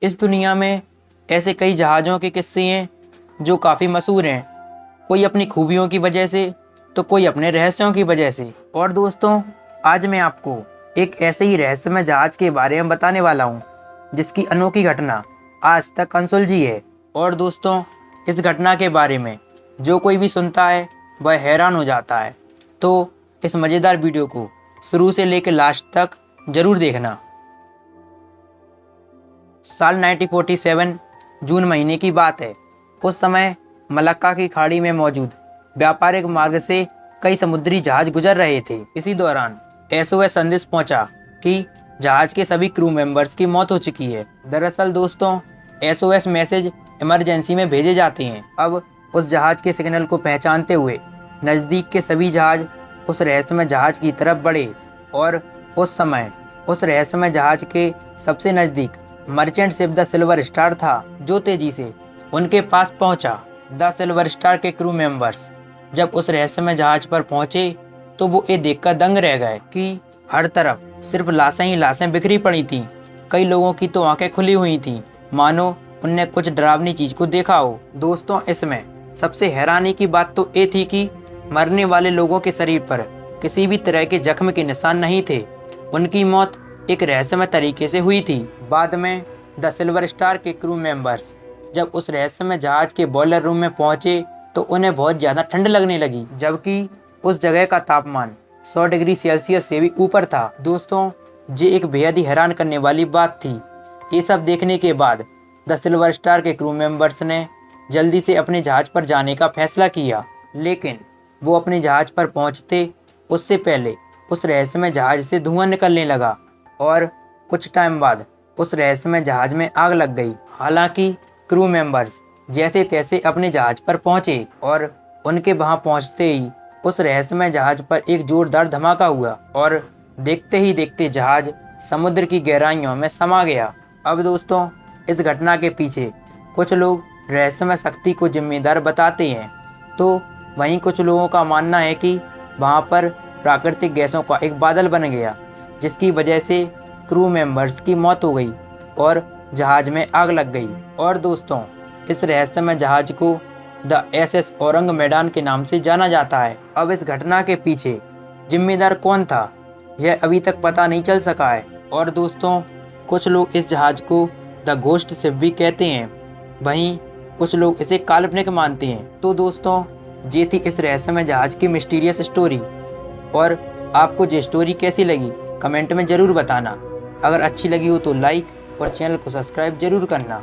इस दुनिया में ऐसे कई जहाज़ों के किस्से हैं जो काफ़ी मशहूर हैं, कोई अपनी खूबियों की वजह से तो कोई अपने रहस्यों की वजह से। और दोस्तों, आज मैं आपको एक ऐसे ही रहस्यमय जहाज़ के बारे में बताने वाला हूँ जिसकी अनोखी घटना आज तक अनसुलझी है। और दोस्तों, इस घटना के बारे में जो कोई भी सुनता है वह हैरान हो जाता है। तो इस मज़ेदार वीडियो को शुरू से लेकर लास्ट तक ज़रूर देखना। साल 1947 जून महीने की बात है। उस समय मलक्का की खाड़ी में मौजूद व्यापारिक मार्ग से कई समुद्री जहाज गुजर रहे थे। इसी दौरान एसओएस संदेश पहुंचा कि जहाज के सभी क्रू मेंबर्स की मौत हो चुकी है। दरअसल दोस्तों, एसओएस मैसेज इमरजेंसी में भेजे जाते हैं। अब उस जहाज के सिग्नल को पहचानते हुए नज़दीक के सभी जहाज उस रहस्यमय जहाज की तरफ बढ़े और उस समय उस रहस्यमय जहाज के सबसे नज़दीक merchant ship the silver star था, जो तेजी से उनके पास पहुंचा। द सिल्वर स्टार के क्रू मेंबर्स जब उस रहस्यमय जहाज पर पहुंचे तो वो ये देखकर दंग रह गए कि हर तरफ सिर्फ लाशें ही लाशें बिखरी पड़ी थीं। कई लोगों की तो आंखें खुली हुई थीं, मानो उनने कुछ डरावनी चीज को देखा हो। दोस्तों, इसमें सबसे हैरानी की बात तो ये थी कि मरने वाले लोगों के शरीर पर किसी भी तरह के जख्म के निशान नहीं थे। उनकी मौत एक रहस्यमय तरीके से हुई थी। बाद में द सिल्वर स्टार के क्रू मेंबर्स जब उस रहस्यमय जहाज के बॉयलर रूम में पहुंचे तो उन्हें बहुत ज़्यादा ठंड लगने लगी, जबकि उस जगह का तापमान 100 डिग्री सेल्सियस से भी ऊपर था। दोस्तों, ये एक बेहद ही हैरान करने वाली बात थी। ये सब देखने के बाद द सिल्वर स्टार के क्रू मेंबर्स ने जल्दी से अपने जहाज पर जाने का फैसला किया, लेकिन वो अपने जहाज पर पहुंचते उससे पहले उस रहस्यमय जहाज से धुआं निकलने लगा और कुछ टाइम बाद उस रहस्यमय जहाज में आग लग गई। हालांकि क्रू मेंबर्स जैसे तैसे अपने जहाज पर पहुंचे और उनके वहां पहुंचते ही उस रहस्यमय जहाज पर एक जोरदार धमाका हुआ और देखते ही देखते जहाज समुद्र की गहराइयों में समा गया। अब दोस्तों, इस घटना के पीछे कुछ लोग रहस्यमय शक्ति को जिम्मेदार बताते हैं, तो वहीं कुछ लोगों का मानना है कि वहां पर प्राकृतिक गैसों का एक बादल बन गया, जिसकी वजह से क्रू मेंबर्स की मौत हो गई और जहाज में आग लग गई। और दोस्तों, इस रहस्यमय जहाज को द एसएस औरंग मैदान के नाम से जाना जाता है। अब इस घटना के पीछे जिम्मेदार कौन था, यह अभी तक पता नहीं चल सका है। और दोस्तों, कुछ लोग इस जहाज को द घोस्ट शिप भी कहते हैं, वहीं कुछ लोग इसे काल्पनिक मानते हैं। तो दोस्तों, ये थी इस रहस्यमय जहाज की मिस्टीरियस स्टोरी। और आपको ये स्टोरी कैसी लगी कमेंट में ज़रूर बताना। अगर अच्छी लगी हो तो लाइक और चैनल को सब्सक्राइब जरूर करना।